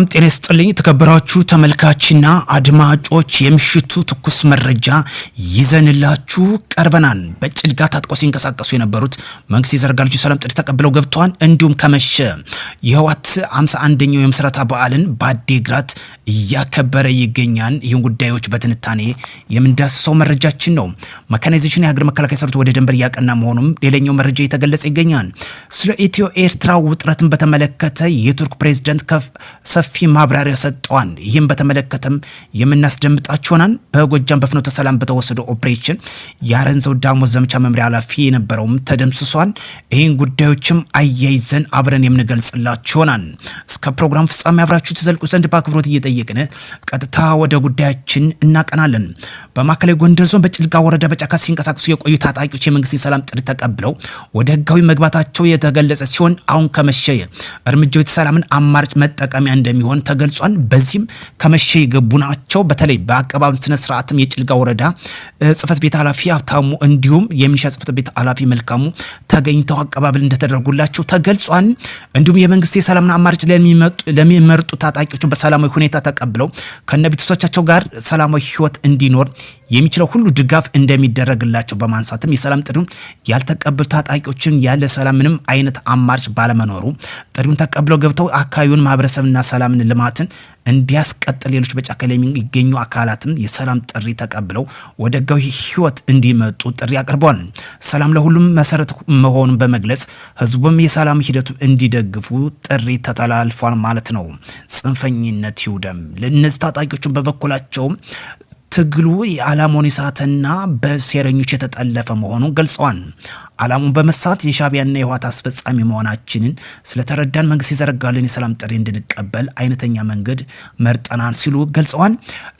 ሰላም ጤና ይስጥልኝ ተከበራችሁ ተመልካችና አድማጮች የምሽቱ ትኩስ መረጃ ይዘንላችሁ ቀርበናል። በጭልጋ ታጥቀው ሲንቀሳቀሱ የነበሩት መንግስት የዘረጋላቸው ሰላም ጥሪ ተቀብለው ገብተዋል። እንዲሁም ከመሸ የህወሓት 51ኛው የምስረታ በዓልን በአዲግራት እያከበረ ይገኛል። ይህን ጉዳዮች በትንታኔ የምንዳስሰው መረጃችን ነው። መካናይዜሽን የሀገር መከላከያ ሰራዊት ወደ ድንበር እያቀና መሆኑም ሌላኛው መረጃ የተገለጸ ይገኛል። ስለ ኢትዮ ኤርትራ ውጥረትን በተመለከተ የቱርክ ፕሬዝዳንት ሰፊ ማብራሪያ ሰጥተዋል። ይህም በተመለከተም የምናስደምጣችሁናል። በጎጃም በፍኖተ ሰላም በተወሰደው ኦፕሬሽን የአረንዘው ዳሞት ዘመቻ መምሪያ ኃላፊ የነበረውም ተደምስሷል። ይህን ጉዳዮችም አያይዘን አብረን የምንገልጽላችሁናል። እስከ ፕሮግራም ፍጻሜ አብራችሁ ተዘልቁ ዘንድ በአክብሮት እየጠየቅን ቀጥታ ወደ ጉዳያችን እናቀናለን። በማዕከላዊ ጎንደር ዞን በጭልጋ ወረዳ በጫካ ሲንቀሳቀሱ የቆዩ ታጣቂዎች የመንግስት የሰላም ጥሪ ተቀብለው ወደ ህጋዊ መግባታቸው የተገለጸ ሲሆን አሁን ከመሸ እርምጃው የሰላምን አማራጭ መጠቀሚያ እንደሚሆን ተገልጿል። በዚህም ከመሸ የገቡ ናቸው። በተለይ በአቀባበል ስነ ስርዓትም የጭልጋ ወረዳ ጽህፈት ቤት ኃላፊ ሀብታሙ እንዲሁም የሚሊሻ ጽህፈት ቤት ኃላፊ መልካሙ ተገኝተው አቀባበል እንደተደረጉላቸው ተገልጿል። እንዲሁም የመንግስት የሰላምን አማራጭ ለሚመርጡ ታጣቂዎች በሰላማዊ ሁኔታ ተቀብለው ከነቤተሰቦቻቸው ጋር ሰላማዊ ህይወት እንዲኖር የሚችለው ሁሉ ድጋፍ እንደሚደረግላቸው በማንሳትም የሰላም ጥሪውን ያልተቀበሉ ታጣቂዎችን ያለ ሰላም ምንም አይነት አማራጭ ባለመኖሩ ጥሪውን ተቀብለው ገብተው አካባቢውን ማህበረሰብና ሰላምን ልማትን እንዲያስቀጥል ሌሎች በጫካ ላይ የሚገኙ አካላትም የሰላም ጥሪ ተቀብለው ወደ ህጋዊ ህይወት እንዲመጡ ጥሪ አቅርበዋል። ሰላም ለሁሉም መሰረት መሆኑን በመግለጽ ህዝቡም የሰላም ሂደቱ እንዲደግፉ ጥሪ ተተላልፏል ማለት ነው። ጽንፈኝነት ይውደም። ለእነዚህ ታጣቂዎችን በበኩላቸው ትግሉ የዓላማውን የሳተና በሴረኞች የተጠለፈ መሆኑን ገልጸዋል። ዓላማውን በመሳት የሻዕቢያና የህወሓት አስፈጻሚ መሆናችንን ስለተረዳን መንግስት የዘረጋልን የሰላም ጥሪ እንድንቀበል አይነተኛ መንገድ መርጠናል ሲሉ ገልጸዋል።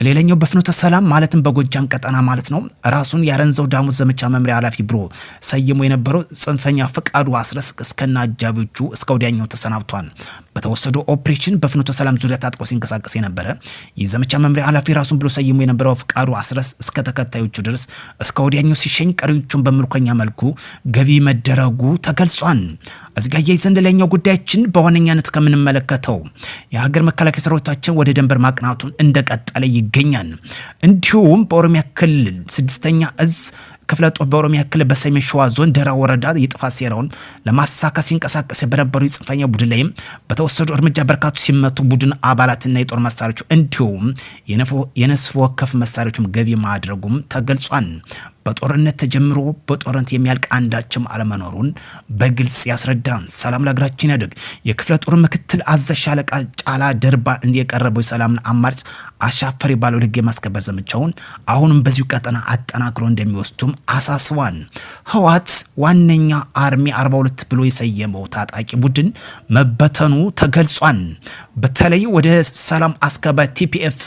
ሌላኛው በፍኖተ ሰላም ማለትም በጎጃም ቀጠና ማለት ነው ራሱን የአረንዘው ዳሞት ዘመቻ መምሪያ ኃላፊ ብሎ ሰይሞ የነበረው ጽንፈኛ ፈቃዱ አስረስ እስከና አጃቢዎቹ እስከ ወዲያኛው ተሰናብቷል። በተወሰደው ኦፕሬሽን በፍኖተ ሰላም ዙሪያ ታጥቆ ሲንቀሳቀስ የነበረ የዘመቻ መምሪያ ኃላፊ ራሱን ብሎ ሰይሞ የነበረው ፈቃዱ አስረስ እስከ ተከታዮቹ ድረስ እስከ ወዲያኛው ሲሸኝ ቀሪዎቹን በምርኮኛ መልኩ ገቢ መደረጉ ተገልጿል። እዚህ ጋር ያይዘን ሌላኛው ጉዳያችን በዋነኛነት ከምንመለከተው የሀገር መከላከያ ሰራዊታችን ወደ ድንበር ማቅናቱን እንደቀጠለ ይገኛል። እንዲሁም በኦሮሚያ ክልል 6ኛ እዝ ክፍለ ጦር በኦሮሚያ ክልል በሰሜን ሸዋ ዞን ደራ ወረዳ የጥፋት ሴራውን ለማሳካት ሲንቀሳቀስ በነበሩ የጽንፈኛ ቡድን ላይም በተወሰዱ እርምጃ በርካቱ ሲመቱ ቡድን አባላትና የጦር መሳሪያዎች እንዲሁም የነፍስ ወከፍ መሳሪያዎችም ገቢ ማድረጉም ተገልጿል። በጦርነት ተጀምሮ በጦርነት የሚያልቅ አንዳችም አለመኖሩን በግልጽ ያስረዳን። ሰላም ለሀገራችን ያድርግ። የክፍለ ጦር ምክትል አዛዥ ሻለቃ ጫላ ደርባ የቀረበው የሰላምን አማራጭ አሻፈሪ ባለው ህግ የማስከበር ዘመቻውን አሁንም በዚሁ ቀጠና አጠናክሮ እንደሚወስዱም አሳስቧል። ህወሓት ዋነኛ አርሚ 42 ብሎ የሰየመው ታጣቂ ቡድን መበተኑ ተገልጿል። በተለይ ወደ ሰላም አስከባሪ ቲፒኤፍ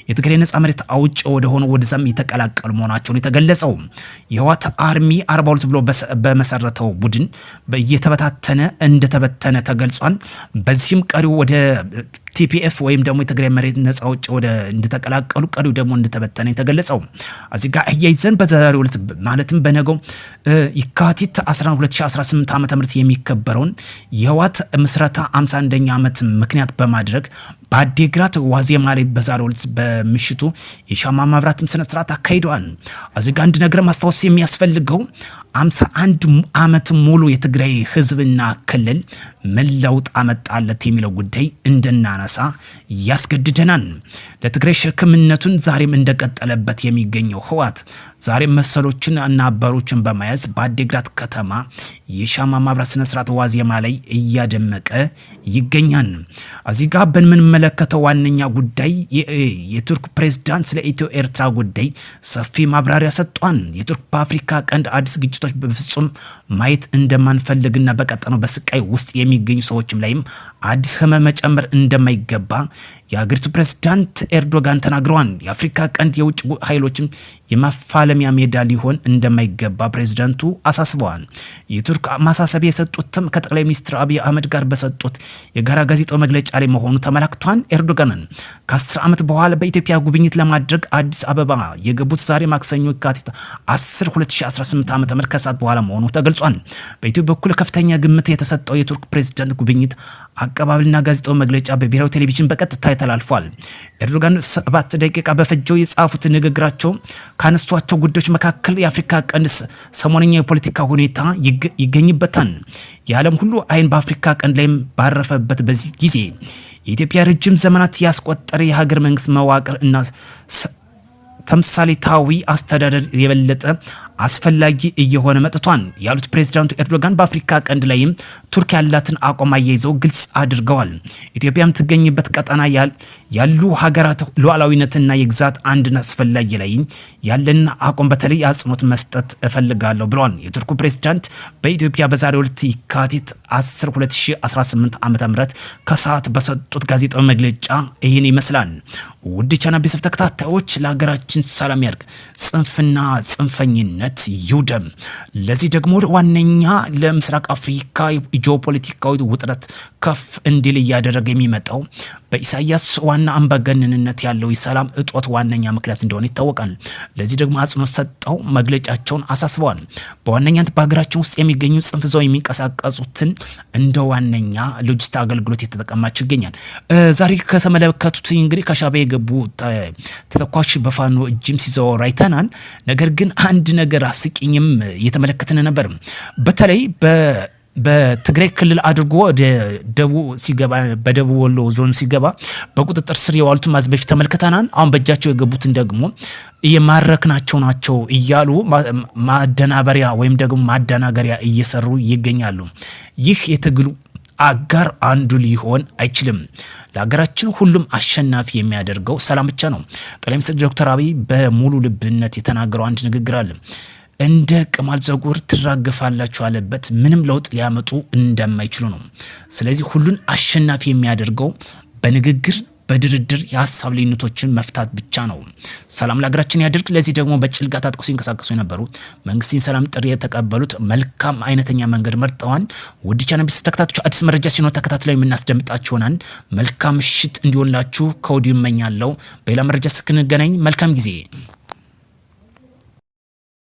የትግራይ ነጻ መሬት አውጭ ወደ ሆነ ወደዛም የተቀላቀሉ መሆናቸውን የተገለጸው የህወሓት አርሚ 42 ብሎ በመሰረተው ቡድን እየተበታተነ እንደተበተነ ተገልጿል። በዚህም ቀሪው ወደ ቲፒኤፍ ወይም ደግሞ የትግራይ መሬት ነጻ አውጭ ወደ እንደተቀላቀሉ ቀሪው ደግሞ እንደተበተነ የተገለጸው እዚህ ጋር አያይዘን በዛሬው ዕለት ማለትም በነገው የካቲት 12 2018 ዓ.ም የሚከበረውን የህወሓት ምስረታ 51ኛ ዓመት ምክንያት በማድረግ በአዲግራት ዋዜማ ላይ በዛሬው ዕለት በምሽቱ የሻማ ማብራትም ስነ ስርዓት አካሂደዋል። እዚህ ጋር አንድ ነገር ማስታወስ የሚያስፈልገው 51 ዓመት ሙሉ የትግራይ ህዝብና ክልል ምን ለውጥ አመጣለት የሚለው ጉዳይ እንድናነሳ ያስገድደናል። ለትግራይ ሸክምነቱን ዛሬም እንደቀጠለበት የሚገኘው ህወሓት ዛሬም መሰሎችን እና አባሮችን በመያዝ በአዲግራት ከተማ የሻማ ማብራት ስነ ስርዓት ዋዜማ ላይ እያደመቀ ይገኛል። እዚህ ጋር በምንመለከተው ዋነኛ ጉዳይ የቱርክ ፕሬዝዳንት ስለ ኢትዮ ኤርትራ ጉዳይ ሰፊ ማብራሪያ ሰጥቷል። የቱርክ በአፍሪካ ቀንድ አዲስ ግጭቶች በፍጹም ማየት እንደማንፈልግና በቀጠናው በስቃይ ውስጥ የሚገኙ ሰዎችም ላይም አዲስ ህመም መጨመር እንደማይገባ የሀገሪቱ ፕሬዝዳንት ኤርዶጋን ተናግረዋል። የአፍሪካ ቀንድ የውጭ ኃይሎችም የማፋለሚያ ሜዳ ሊሆን እንደማይገባ ፕሬዝዳንቱ አሳስበዋል። የቱርክ ማሳሰቢያ የሰጡትም ከጠቅላይ ሚኒስትር አብይ አህመድ ጋር በሰጡት የጋራ ጋዜጣዊ መግለጫ ላይ መሆኑ ተመላክቷል። ብዙሃን ኤርዶጋንን ከ10 ዓመት በኋላ በኢትዮጵያ ጉብኝት ለማድረግ አዲስ አበባ የገቡት ዛሬ ማክሰኞ የካቲት 10 2018 ዓ.ም ከሰዓት በኋላ መሆኑ ተገልጿል። በኢትዮጵያ በኩል ከፍተኛ ግምት የተሰጠው የቱርክ ፕሬዝዳንት ጉብኝት አቀባበልና ጋዜጣዊ መግለጫ በብሔራዊ ቴሌቪዥን በቀጥታ ተላልፏል። ኤርዶጋን 7 ደቂቃ በፈጀው የጻፉት ንግግራቸው ካነሷቸው ጉዳዮች መካከል የአፍሪካ ቀንድ ሰሞነኛ የፖለቲካ ሁኔታ ይገኝበታል። የዓለም ሁሉ አይን በአፍሪካ ቀንድ ላይም ባረፈበት በዚህ ጊዜ የኢትዮጵያ ረጅም ዘመናት ያስቆጠረ የሀገር መንግስት መዋቅር እና ተምሳሌታዊ አስተዳደር የበለጠ አስፈላጊ እየሆነ መጥቷል ያሉት ፕሬዝዳንቱ ኤርዶጋን በአፍሪካ ቀንድ ላይም ቱርክ ያላትን አቋም አያይዘው ግልጽ አድርገዋል። ኢትዮጵያም ትገኝበት ቀጠና ያሉ ሀገራት ሉዓላዊነትና የግዛት አንድነት አስፈላጊ ላይ ያለን አቋም በተለይ አጽንኦት መስጠት እፈልጋለሁ ብለዋል። የቱርኩ ፕሬዝዳንት በኢትዮጵያ በዛሬው ዕለት የካቲት 10 2018 ዓ.ም ከሰዓት በሰጡት ጋዜጣዊ መግለጫ ይህን ይመስላል። ውድ ቻናል ቤተሰብ ተከታታዮች ለሀገራችን ሰላም ያርግ፣ ጽንፍና ጽንፈኝነት ይውደም። ለዚህ ደግሞ ዋነኛ ለምስራቅ አፍሪካ ጂኦፖለቲካዊ ውጥረት ከፍ እንዲል እያደረገ የሚመጣው በኢሳያስ ዋና አምባገነንነት ያለው የሰላም እጦት ዋነኛ ምክንያት እንደሆነ ይታወቃል። ለዚህ ደግሞ አጽንኦት ሰጠው መግለጫቸውን አሳስበዋል። በዋነኛነት በሀገራችን ውስጥ የሚገኙ ጽንፍ ይዘው የሚንቀሳቀሱትን እንደ ዋነኛ ሎጂስቲክ አገልግሎት የተጠቀማቸው ይገኛል። ዛሬ ከተመለከቱት እንግዲህ ከሻዕቢያ የገቡ ተተኳሽ በፋኖ እጅም ሲዘዋወሩ አይተናል። ነገር ግን አንድ ነገር አስቂኝም እየተመለከትን ነበር። በተለይ በትግራይ ክልል አድርጎ ወደ ደቡብ ሲገባ በደቡብ ወሎ ዞን ሲገባ በቁጥጥር ስር የዋሉትን ማዝ በፊት ተመልክተናል። አሁን በእጃቸው የገቡትን ደግሞ የማረክናቸው ናቸው እያሉ ማደናበሪያ ወይም ደግሞ ማደናገሪያ እየሰሩ ይገኛሉ። ይህ የትግሉ አጋር አንዱ ሊሆን አይችልም። ለሀገራችን ሁሉም አሸናፊ የሚያደርገው ሰላም ብቻ ነው። ጠቅላይ ሚኒስትር ዶክተር አብይ በሙሉ ልብነት የተናገረው አንድ ንግግር አለ። እንደ ቅማል ፀጉር ትራገፋላችሁ አለበት። ምንም ለውጥ ሊያመጡ እንደማይችሉ ነው። ስለዚህ ሁሉን አሸናፊ የሚያደርገው በንግግር በድርድር የሀሳብ ልዩነቶችን መፍታት ብቻ ነው። ሰላም ለሀገራችን ያድርግ። ለዚህ ደግሞ በጭልጋ ታጥቀው ሲንቀሳቀሱ የነበሩ መንግስትን ሰላም ጥሪ የተቀበሉት መልካም አይነተኛ መንገድ መርጠዋል። ውድ ቻናል ቤተሰብ ተከታታዮች አዲስ መረጃ ሲኖር ተከታትለው የምናስደምጣችሁ ይሆናል። መልካም ምሽት እንዲሆንላችሁ ከወዲሁ እመኛለሁ። በሌላ መረጃ እስክንገናኝ መልካም ጊዜ